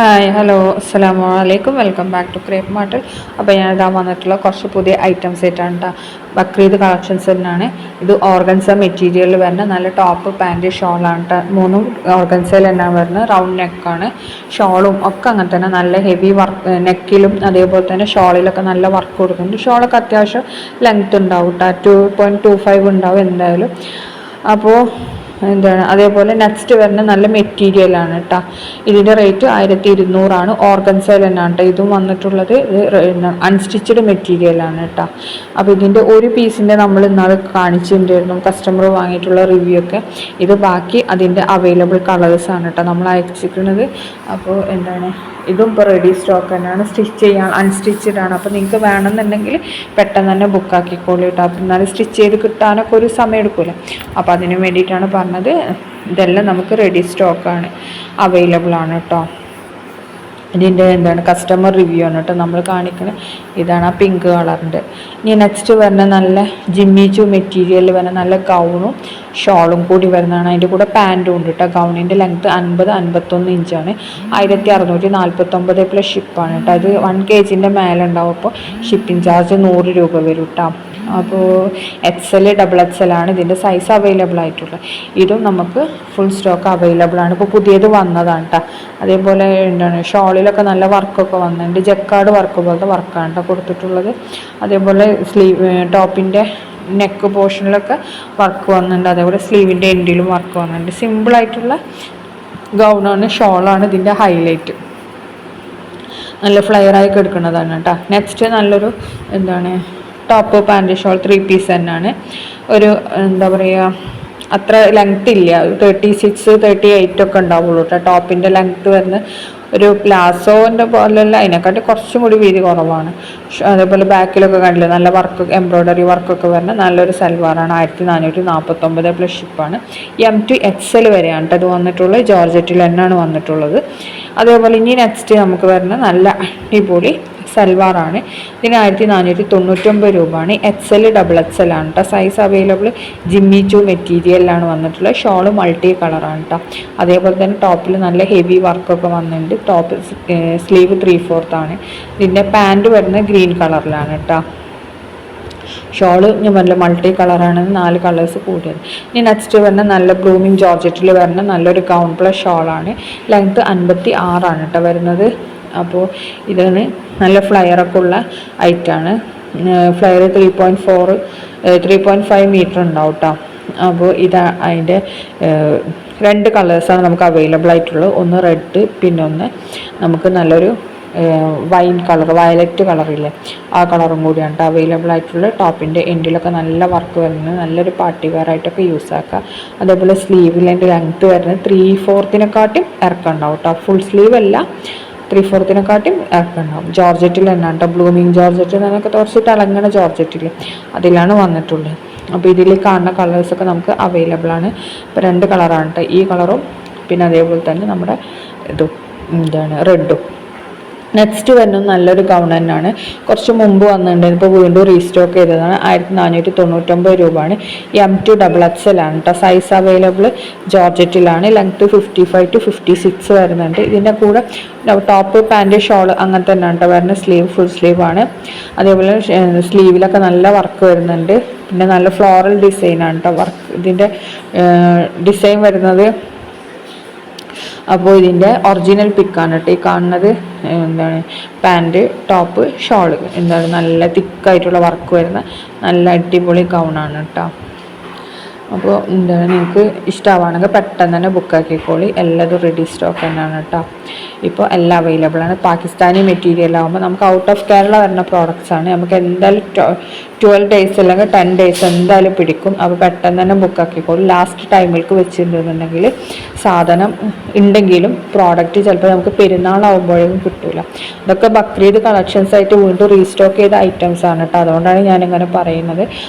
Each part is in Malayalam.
ഹായ് ഹലോ അസ്സലാമു അലൈക്കും വെൽക്കം ബാക്ക് ടു ക്രേപ്പ് മാർട്ടിൽ. അപ്പോൾ ഞാനിതാ വന്നിട്ടുള്ള കുറച്ച് പുതിയ ഐറ്റംസ് ആയിട്ടാണ് കേട്ടോ. ബക്രീദ് കളക്ഷൻസ് തന്നെയാണ് ഇത്. ഓർഗൻസ മെറ്റീരിയലിൽ വരുന്ന നല്ല ടോപ്പ് പാൻറ്റ് ഷോളാണ് കേട്ടോ. മൂന്നും ഓർഗൻസയിൽ തന്നെയാണ് വരുന്നത്. റൗണ്ട് നെക്കാണ്. ഷോളും ഒക്കെ അങ്ങനെ തന്നെ നല്ല ഹെവി വർക്ക് നെക്കിലും അതേപോലെ തന്നെ ഷോളിലൊക്കെ നല്ല വർക്ക് കൊടുക്കുന്നുണ്ട്. ഷോളൊക്കെ അത്യാവശ്യം ലെങ്ത് ഉണ്ടാവും കേട്ടോ. 2.25 ഉണ്ടാവും എന്തായാലും. അപ്പോൾ എന്താണ് അതേപോലെ നെക്സ്റ്റ് വരുന്ന നല്ല മെറ്റീരിയലാണ് കേട്ടോ. ഇതിൻ്റെ റേറ്റ് 1200 ഓർഗൻസയിൽ തന്നെയാണ് കേട്ടോ ഇതും വന്നിട്ടുള്ളത്. അൺസ്റ്റിച്ചഡ് മെറ്റീരിയലാണ് കേട്ടോ. അപ്പോൾ ഇതിൻ്റെ ഒരു പീസിൻ്റെ നമ്മൾ ഇന്നാൾ കാണിച്ചിട്ടുണ്ടായിരുന്നു കസ്റ്റമർ വാങ്ങിയിട്ടുള്ള റിവ്യൂ ഒക്കെ. ഇത് ബാക്കി അതിൻ്റെ അവൈലബിൾ കളേഴ്സാണ് കേട്ടോ നമ്മൾ അയച്ചിരിക്കുന്നത്. അപ്പോൾ എന്താണ് ഇതും ഇപ്പോൾ റെഡി സ്റ്റോക്ക് തന്നെയാണ്. സ്റ്റിച്ച് ചെയ്യാൻ അൺസ്റ്റിച്ചഡ് ആണ്. അപ്പോൾ നിങ്ങൾക്ക് വേണമെന്നുണ്ടെങ്കിൽ പെട്ടെന്ന് തന്നെ ബുക്കാക്കിക്കോളൂ കേട്ടോ. അപ്പോൾ എന്നാലും സ്റ്റിച്ച് ചെയ്ത് കിട്ടാനൊക്കെ ഒരു സമയം എടുക്കുമല്ലോ. അപ്പോൾ അതിന് വേണ്ടിയിട്ടാണ് പറഞ്ഞത്. ഇതെല്ലാം നമുക്ക് റെഡി സ്റ്റോക്കാണ്, അവൈലബിൾ ആണ് കേട്ടോ. ഇതിൻ്റെ എന്താണ് കസ്റ്റമർ റിവ്യൂ ആണ് കേട്ടോ നമ്മൾ കാണിക്കുന്നത്. ഇതാണ് ആ പിങ്ക് കളറിൻ്റെ. ഇനി നെക്സ്റ്റ് വരുന്ന നല്ല ജിമ്മിച്ചു മെറ്റീരിയൽ വരുന്ന നല്ല ഗൗണും ഷോളും കൂടി വരുന്നതാണ്. അതിൻ്റെ കൂടെ പാൻറ്റും ഉണ്ട് കേട്ടോ. ഗൗണിൻ്റെ ലെങ്ത്ത് 50-51 ഇഞ്ചാണ്. 1649 പ്ലസ് ഷിപ്പാണ് കേട്ടോ. അത് 1 kg മേലെ ഉണ്ടാവും. അപ്പോൾ ഷിപ്പിംഗ് ചാർജ് 100 രൂപ വരും കേട്ടോ. അപ്പോൾ XL XXL ആണ് ഇതിൻ്റെ സൈസ് അവൈലബിൾ ആയിട്ടുള്ളത്. ഇതും നമുക്ക് ഫുൾ സ്റ്റോക്ക് അവൈലബിൾ ആണ്. ഇപ്പോൾ പുതിയത് വന്നതാണ് കേട്ടോ. അതേപോലെ എന്താണ് ഷോളിലൊക്കെ നല്ല വർക്കൊക്കെ വന്നിട്ടുണ്ട്. ജക്കാർഡ് വർക്ക് പോലത്തെ വർക്കാണ് കേട്ടോ കൊടുത്തിട്ടുള്ളത്. അതേപോലെ ടോപ്പിൻ്റെ നെക്ക് പോർഷനിലൊക്കെ വർക്ക് വന്നിട്ടുണ്ട്. അതേപോലെ സ്ലീവിൻ്റെ എൻഡിലും വർക്ക് വന്നിട്ടുണ്ട്. സിമ്പിളായിട്ടുള്ള ഗൗണാണ്, ഷോളാണ് ഇതിൻ്റെ ഹൈലൈറ്റ്. നല്ല ഫ്ലെയറായി എടുക്കുന്നതാണ് കേട്ടോ. നെക്സ്റ്റ് നല്ലൊരു എന്താണ് ടോപ്പ് പാൻറ്റ് ഷോൾ 3 പീസ് തന്നെയാണ്. ഒരു എന്താ പറയുക അത്ര ലെങ്ത് ഇല്ല. 36-38 ഒക്കെ ഉണ്ടാവുള്ളൂ കേട്ടോ. ടോപ്പിൻ്റെ ലെങ്ത്ത് വരുന്ന ഒരു പ്ലാസോൻ്റെ പോലെയല്ല, അതിനെക്കാട്ടി കുറച്ചും കൂടി വീതി കുറവാണ്. അതേപോലെ ബാക്കിലൊക്കെ കണ്ടില്ല നല്ല വർക്ക് എംബ്രോയ്ഡറി വർക്കൊക്കെ വരുന്ന നല്ലൊരു സൽവാറാണ്. 1449 പ്ലസ് ഷിപ്പാണ്. M to XL വരെയാണ് കേട്ടോ ഇത് വന്നിട്ടുള്ളത്. ജോർജറ്റിൽ തന്നെയാണ് വന്നിട്ടുള്ളത്. അതേപോലെ ഇനി നെക്സ്റ്റ് നമുക്ക് വരുന്ന നല്ല അടിപൊളി സൽവാറാണ്. ഇതിന് 1499 രൂപയാണ്. XL XXL ആണ് കേട്ടോ സൈസ് അവൈലബിൾ. ജിമ്മി ചു മെറ്റീരിയലിലാണ് വന്നിട്ടുള്ളത്. ഷോള് മൾട്ടി കളറാണ് കേട്ടോ. അതേപോലെ തന്നെ ടോപ്പിൽ നല്ല ഹെവി വർക്കൊക്കെ വന്നിട്ടുണ്ട്. ടോപ്പ് സ്ലീവ് 3/4 ആണ്. ഇതിൻ്റെ പാൻറ് വരുന്നത് ഗ്രീൻ കളറിലാണ് കേട്ടോ. ഷോള് ഞാൻ പറഞ്ഞ മൾട്ടി കളറാണ്. 4 കളേഴ്സ് കൂടിയത്. ഇനി നെക്സ്റ്റ് വരുന്ന നല്ല ബ്ലൂമിങ് ജോർജറ്റിൽ വരുന്ന നല്ലൊരു ഗൗൺ പ്ലസ് ഷോളാണ്. ലെങ്ത്ത് 56 ആണ് കേട്ടോ വരുന്നത്. അപ്പോൾ ഇതാണ് നല്ല ഫ്ലയറൊക്കെ ഉള്ള ഐറ്റാണ്. ഫ്ലയർ 3.5 മീറ്റർ ഉണ്ടാവും കേട്ടോ. അപ്പോൾ ഇതാ അതിൻ്റെ 2 കളേഴ്സാണ് നമുക്ക് അവൈലബിൾ ആയിട്ടുള്ളത്. ഒന്ന് റെഡ്, പിന്നെ ഒന്ന് നമുക്ക് നല്ലൊരു വൈൻ കളർ, വയലറ്റ് കളറില്ലേ ആ കളറും കൂടിയാണ് കേട്ടോ അവൈലബിൾ ആയിട്ടുള്ള. ടോപ്പിൻ്റെ എൻഡിലൊക്കെ നല്ല വർക്ക് വരുന്നത് നല്ലൊരു പാർട്ടി വെയർ ആയിട്ടൊക്കെ യൂസ് ആക്കുക. അതേപോലെ സ്ലീവിൻ്റെ ലെങ്ത്ത് വരുന്നത് 3/4 ഇറക്കം ഉണ്ടാവും കേട്ടോ. ഫുൾ സ്ലീവ് അല്ല, 3/4 ഇറക്കം ഉണ്ടാവും. ജോർജറ്റിൽ തന്നെയാണ് കേട്ടോ. ബ്ലൂമിങ് ജോർജറ്റ് എന്നൊക്കെ കുറച്ച് തിളങ്ങണ ജോർജറ്റിൽ അതിലാണ് വന്നിട്ടുള്ളത്. അപ്പോൾ ഇതിൽ കാണുന്ന കളേഴ്സൊക്കെ നമുക്ക് അവൈലബിൾ ആണ്. ഇപ്പോൾ 2 കളറാണ് കേട്ടോ. ഈ കളറും പിന്നെ അതേപോലെ തന്നെ നമ്മുടെ ഇതും എന്താണ് റെഡും. നെക്സ്റ്റ് വരുന്നത് നല്ലൊരു ഗൗൺ തന്നെയാണ്. കുറച്ച് മുമ്പ് വന്നിട്ടുണ്ടായിരുന്നു. ഇപ്പോൾ വീണ്ടും റീസ്റ്റോക്ക് ചെയ്തതാണ്. 1499 രൂപയാണ്. M to XXL ആണ് കേട്ടോ. Size available. ജോർജറ്റിലാണ്. ലെങ്ത്ത് 55 to 56 വരുന്നുണ്ട്. ഇതിൻ്റെ കൂടെ ടോപ്പ് പാൻറ്റ് ഷോൾ അങ്ങനെ തന്നെയാണ് കേട്ടോ വരുന്നത്. സ്ലീവ് ഫുൾ സ്ലീവ് ആണ്. അതേപോലെ സ്ലീവിലൊക്കെ നല്ല വർക്ക് വരുന്നുണ്ട്. പിന്നെ നല്ല ഫ്ലോറൽ ഡിസൈനാണ് കേട്ടോ വർക്ക്. ഇതിൻ്റെ ഡിസൈൻ വരുന്നത്. അപ്പോൾ ഇതിൻ്റെ ഒറിജിനൽ പിക്കാണ് കേട്ടോ ഈ കാണുന്നത്. എന്താണ് പാൻറ്റ്, ടോപ്പ്, ഷോള് എന്താണ് നല്ല തിക്കായിട്ടുള്ള വർക്ക് വരുന്ന നല്ല അടിപൊളി ഗൗണാണ് കേട്ടോ. അപ്പോൾ എന്താണ് നിങ്ങൾക്ക് ഇഷ്ടമാണെങ്കിൽ പെട്ടെന്ന് തന്നെ ബുക്കാക്കിക്കോളി. എല്ലാതും റെഡി സ്റ്റോക്ക് തന്നെയാണ് കേട്ടോ. ഇപ്പോൾ എല്ലാം അവൈലബിൾ ആണ്. പാകിസ്ഥാനി മെറ്റീരിയൽ ആകുമ്പോൾ നമുക്ക് ഔട്ട് ഓഫ് കേരള വരുന്ന പ്രോഡക്റ്റ്സ് ആണ്. നമുക്ക് എന്തായാലും 12 days അല്ലെങ്കിൽ 10 days എന്തായാലും പിടിക്കും. അപ്പോൾ പെട്ടെന്ന് തന്നെ ബുക്കാക്കിക്കോളൂ. ലാസ്റ്റ് ടൈമിലേക്ക് വെച്ചിട്ടുണ്ടെന്നുണ്ടെങ്കിൽ സാധനം ഉണ്ടെങ്കിലും പ്രോഡക്റ്റ് ചിലപ്പോൾ നമുക്ക് പെരുന്നാളാവുമ്പോഴേക്കും കിട്ടില്ല. ഇതൊക്കെ ബക്രീദ് കളക്ഷൻസ് ആയിട്ട് വീണ്ടും റീസ്റ്റോക്ക് ചെയ്ത ഐറ്റംസ് ആണ് കേട്ടോ. അതുകൊണ്ടാണ് ഞാനിങ്ങനെ പറയുന്നത്.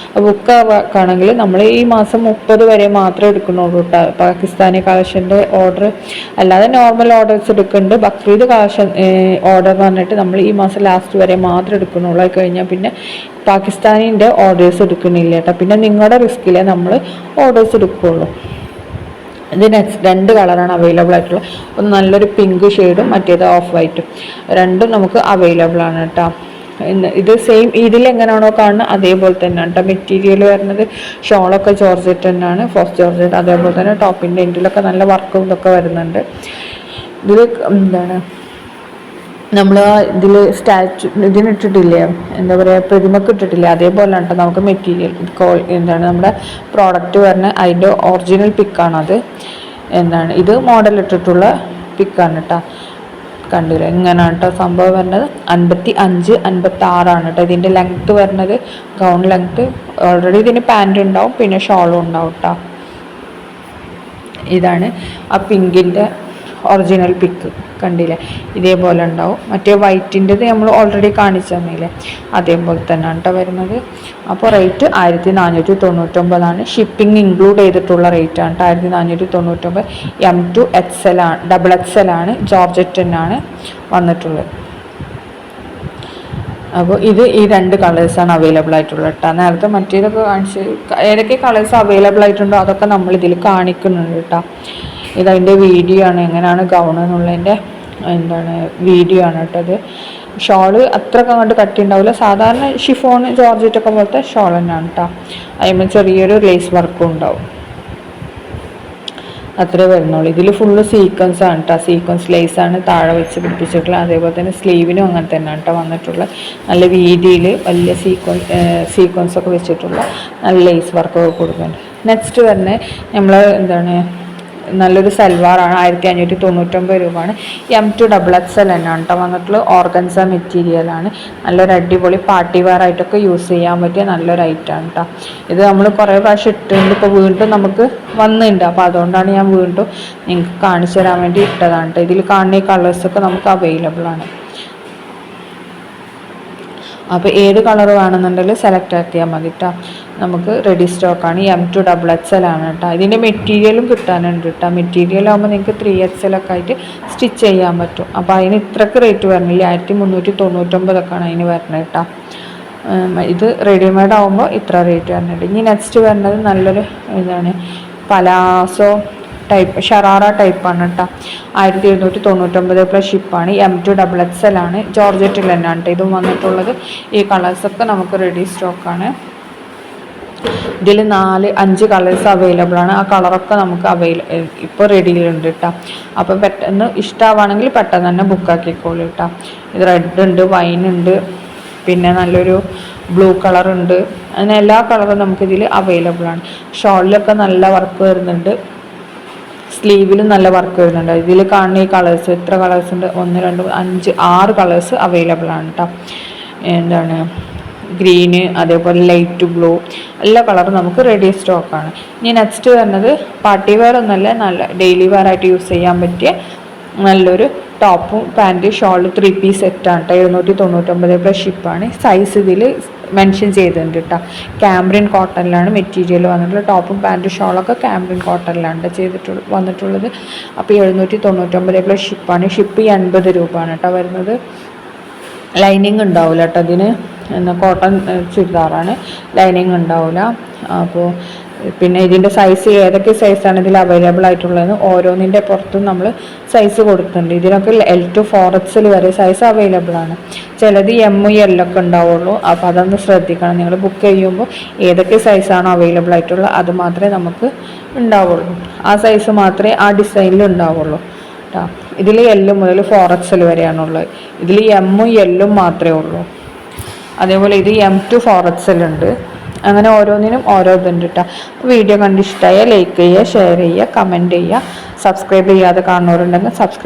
ബുക്കാണെങ്കിൽ നമ്മൾ ഈ മാസം 30 വരെ മാത്രമേ എടുക്കുന്നുള്ളൂ കേട്ടോ പാകിസ്ഥാനി കളക്ഷൻ്റെ ഓർഡർ. അല്ലാതെ നോർമൽ ഓർഡേഴ്സ് എടുക്കുന്നുണ്ട്. ബക്രീദ് കളക്ഷൻ ഓർഡർ എന്ന് പറഞ്ഞിട്ട് നമ്മൾ ഈ മാസം ലാസ്റ്റ് വരെ മാത്രമേ എടുക്കുന്നുള്ളൂ. അത് കഴിഞ്ഞാൽ പിന്നെ പാകിസ്ഥാനിൻ്റെ ഓർഡേഴ്സ് എടുക്കുന്നില്ല കേട്ടോ. പിന്നെ നിങ്ങളുടെ റിസ്കിലേ നമ്മൾ ഓർഡേഴ്സ് എടുക്കുകയുള്ളൂ. ഇത് നെക്സ്റ്റ് 2 കളറാണ് അവൈലബിൾ ആയിട്ടുള്ളത്. ഒന്ന് നല്ലൊരു പിങ്ക് ഷെയ്ഡും മറ്റേത് ഓഫ് വൈറ്റും, രണ്ടും നമുക്ക് അവൈലബിൾ ആണ് കേട്ടോ. ഇത് സെയിം ഇതിലെങ്ങനെയാണോ കാണുന്നത് അതേപോലെ തന്നെയാണ് കേട്ടോ മെറ്റീരിയൽ വരുന്നത്. ഷോളൊക്കെ ജോർജറ്റ് തന്നെയാണ്, ഫോസ്റ്റ് ജോർജറ്റ്. അതേപോലെ തന്നെ ടോപ്പിൻ്റെ എൻഡിലൊക്കെ നല്ല വർക്കും ഇതൊക്കെ വരുന്നുണ്ട്. ഇതിൽ എന്താണ് നമ്മൾ ഇതിൽ സ്റ്റാച്ചു ഇതിനിട്ടിട്ടില്ലേ, എന്താ പറയുക, പ്രതിമക്ക് ഇട്ടിട്ടില്ലേ, അതേപോലെ കേട്ടോ നമുക്ക് മെറ്റീരിയൽ എന്താണ് നമ്മുടെ പ്രോഡക്റ്റ് വരുന്ന അതിൻ്റെ ഒറിജിനൽ പിക്കാണത്. എന്താണ് ഇത് മോഡൽ ഇട്ടിട്ടുള്ള പിക്കാണ് കേട്ടോ. കണ്ടില്ല ഇങ്ങനെയാണ് കേട്ടോ സംഭവം വരുന്നത്. 55, 56 കേട്ടോ ഇതിൻ്റെ ലെങ്ത്ത് വരുന്നത്, ഗൗൺ ലെങ്ത്ത്. ഓൾറെഡി ഇതിന് പാൻറ് ഉണ്ടാവും, പിന്നെ ഷോളും ഉണ്ടാവും കേട്ടോ. ഇതാണ് ആ പിങ്കിൻ്റെ ഒറിജിനൽ പിക്ക്, കണ്ടില്ലേ ഇതേപോലെ ഉണ്ടാവും. മറ്റേ വൈറ്റിൻ്റെത് നമ്മൾ ഓൾറെഡി കാണിച്ചു തന്നില്ലേ, അതേപോലെ തന്നെയാണ് കേട്ടോ വരുന്നത്. അപ്പോൾ റേറ്റ് 1499. ഷിപ്പിംഗ് ഇൻക്ലൂഡ് ചെയ്തിട്ടുള്ള റേറ്റാണ് കേട്ടോ 1499. M2 XL ആണ്, XXL ആണ്, ജോർജറ്റ് തന്നെയാണ് വന്നിട്ടുള്ളത്. അപ്പോൾ ഇത് ഈ 2 കളേഴ്സാണ് അവൈലബിൾ ആയിട്ടുള്ളത് കേട്ടോ. നേരത്തെ മറ്റേതൊക്കെ കാണിച്ച് ഏതൊക്കെ കളേഴ്സ് അവൈലബിൾ ആയിട്ടുണ്ടോ അതൊക്കെ നമ്മളിതിൽ കാണിക്കുന്നുണ്ട് കേട്ടോ. ഇതതിൻ്റെ വീഡിയോ ആണ്, എങ്ങനെയാണ് ഗൗൺ എന്നുള്ളതിൻ്റെ എന്താണ് വീഡിയോ ആണ് കേട്ടോ. അത് ഷോള് അത്രയൊക്കെ അങ്ങോട്ട് കട്ടി ഉണ്ടാവില്ല, സാധാരണ ഷിഫോൺ ജോർജറ്റൊക്കെ പോലത്തെ ഷോൾ തന്നെയാണ് കേട്ടോ. അതിന് ചെറിയൊരു ലേസ് വർക്കും ഉണ്ടാവും, അത്രേ വരുന്നുള്ളൂ. ഇതിൽ ഫുള്ള് സീക്വൻസ് ആണ് കേട്ടോ, സീക്വൻസ് ലേസാണ് താഴെ വെച്ച് പിടിപ്പിച്ചിട്ടുള്ളത്. അതേപോലെ തന്നെ സ്ലീവിനും അങ്ങനെ തന്നെയാണ് കേട്ടോ വന്നിട്ടുള്ളത്. നല്ല വീതിയിൽ വലിയ സീക്വൻസ് ഒക്കെ വെച്ചിട്ടുള്ള നല്ല ലേസ് വർക്കൊക്കെ കൊടുക്കുന്നുണ്ട്. നെക്സ്റ്റ് വരുന്നത് നമ്മൾ എന്താണ് നല്ലൊരു സൽവാറാണ്, 1599 രൂപയാണ്. M2 XXL തന്നെയാണ് കേട്ടോ വന്നിട്ടുള്ളത്. ഓർഗൻസ മെറ്റീരിയലാണ്, നല്ലൊരു അടിപൊളി പാർട്ടി വെയർ ആയിട്ടൊക്കെ യൂസ് ചെയ്യാൻ പറ്റിയ നല്ലൊരു ഐറ്റമാണ് കേട്ടോ. ഇത് നമ്മൾ കുറേ പ്രാവശ്യം ഇട്ടിട്ടുണ്ട്, ഇപ്പോൾ വീണ്ടും നമുക്ക് വന്നിട്ടുണ്ട്. അപ്പോൾ അതുകൊണ്ടാണ് ഞാൻ വീണ്ടും നിങ്ങൾക്ക് കാണിച്ചു തരാൻ വേണ്ടി ഇട്ടതാണ് കേട്ടോ. ഇതിൽ കാണുന്ന ഈ കളേഴ്സൊക്കെ നമുക്ക് അവൈലബിൾ ആണ്. അപ്പോൾ ഏത് കളർ വേണമെന്നുണ്ടെങ്കിൽ സെലക്ട് ആക്കിയാൽ മതി കേട്ടോ. നമുക്ക് റെഡി സ്റ്റോക്കാണ്. M2 XXL ആണ് കേട്ടോ. ഇതിൻ്റെ മെറ്റീരിയലും കിട്ടാനുണ്ട് കേട്ടോ. മെറ്റീരിയൽ ആകുമ്പോൾ നിങ്ങൾക്ക് 3XL ഒക്കെ ആയിട്ട് സ്റ്റിച്ച് ചെയ്യാൻ പറ്റും. അപ്പോൾ അതിന് ഇത്രയ്ക്ക് റേറ്റ് വരുന്നില്ല, 1399 അതിന് വരുന്നത് കേട്ടോ. ഇത് റെഡിമെയ്ഡ് ആകുമ്പോൾ ഇത്ര റേറ്റ് വരുന്നുണ്ട്. ഇനി നെക്സ്റ്റ് വരുന്നത് നല്ലൊരു ഇതാണ് പലാസോ ടൈപ്പ്, ഷറാറ ടൈപ്പാണ് കേട്ടോ. 1799 പ്ലസ് ഷിപ്പാണ്. M2 XXL ആണ്, ജോർജറ്റിൽ തന്നെയാണ് കേട്ടോ ഇതും വന്നിട്ടുള്ളത്. ഈ കളേഴ്സൊക്കെ നമുക്ക് റെഡി സ്റ്റോക്കാണ്. ഇതിൽ 4-5 കളേഴ്സ് അവൈലബിൾ ആണ്. ആ കളറൊക്കെ നമുക്ക് ഇപ്പോൾ റെഡിയിലുണ്ട് കേട്ടോ. അപ്പോൾ പെട്ടെന്ന് ഇഷ്ടമാണെങ്കിൽ പെട്ടെന്ന് തന്നെ ബുക്കാക്കിക്കോളൂ കേട്ടോ. ഇത് റെഡ് ഉണ്ട്, വൈൻ ഉണ്ട്, പിന്നെ നല്ലൊരു ബ്ലൂ കളറുണ്ട്. അങ്ങനെ എല്ലാ കളറും നമുക്കിതിൽ അവൈലബിൾ ആണ്. ഷോളിലൊക്കെ നല്ല വർക്ക് വരുന്നുണ്ട്, സ്ലീവിലും നല്ല വർക്ക് വരുന്നുണ്ട്. ഇതിൽ കാണുന്ന ഈ കളേഴ്സ് എത്ര കളേഴ്സ് ഉണ്ട്, 1, 2, 5, 6 കളേഴ്സ് അവൈലബിൾ ആണ് കേട്ടോ. എന്താണ് ഗ്രീന്, അതേപോലെ ലൈറ്റ് ബ്ലൂ, എല്ലാ കളറും നമുക്ക് റെഡി സ്റ്റോക്കാണ്. ഇനി നെക്സ്റ്റ് വരുന്നത് പാർട്ടി വെയർ ഒന്നല്ല, നല്ല ഡെയിലി വെയർ ആയിട്ട് യൂസ് ചെയ്യാൻ പറ്റിയ നല്ലൊരു ടോപ്പും പാൻറ്റ് ഷോൾ 3 പീസ് സെറ്റാണ് കേട്ടോ. 799 പ്ലസ് ഷിപ്പാണ്. സൈസ് ഇതിൽ മെൻഷൻ ചെയ്തിട്ടുണ്ട് കേട്ടോ. കാംബ്രിൻ കോട്ടണിലാണ് മെറ്റീരിയൽ വന്നിട്ടുള്ളത്. ടോപ്പും പാൻറ്റും ഷോളൊക്കെ കാംബ്രിൻ കോട്ടണിലാണ് വന്നിട്ടുള്ളത്. അപ്പോൾ 799 പ്ലസ് ഷിപ്പാണ്. ഷിപ്പ് 80 രൂപയാണ് കേട്ടോ വരുന്നത്. ലൈനിങ് ഉണ്ടാവില്ല കേട്ടോ അതിന്, കോട്ടൺ ചുരിദാറാണ്, ലൈനിങ് ഉണ്ടാവില്ല. അപ്പോൾ പിന്നെ ഇതിൻ്റെ സൈസ് ഏതൊക്കെ സൈസാണ് ഇതിൽ അവൈലബിൾ ആയിട്ടുള്ളതെന്ന് ഓരോന്നിൻ്റെ പുറത്തും നമ്മൾ സൈസ് കൊടുക്കുന്നുണ്ട്. ഇതിനൊക്കെ L2 4XL വരെ സൈസ് അവൈലബിൾ ആണ്. ചിലത് M, L ഒക്കെ ഉണ്ടാവുള്ളൂ. അപ്പോൾ അതൊന്ന് ശ്രദ്ധിക്കണം. നിങ്ങൾ ബുക്ക് ചെയ്യുമ്പോൾ ഏതൊക്കെ സൈസാണോ അവൈലബിൾ ആയിട്ടുള്ളത് അത് മാത്രമേ നമുക്ക് ഉണ്ടാവുള്ളൂ. ആ സൈസ് മാത്രമേ ആ ഡിസൈനിൽ ഉണ്ടാവുള്ളൂ കേട്ടോ. ഇതിൽ L മുതൽ 4XL വരെയാണുള്ളത്. ഇതിൽ M, L മാത്രമേ ഉള്ളൂ. അതേപോലെ ഇത് M2 4XL ഉണ്ട്. അങ്ങനെ ഓരോന്നിനും ഓരോ ഇതുണ്ട് കേട്ടോ. വീഡിയോ കണ്ടിഷ്ടമായ ലൈക്ക് ചെയ്യുക, ഷെയർ ചെയ്യുക, കമൻറ്റ് ചെയ്യുക. സബ്സ്ക്രൈബ് ചെയ്യാതെ കാണുന്നവരുണ്ടെങ്കിൽ സബ്സ്ക്രൈബ്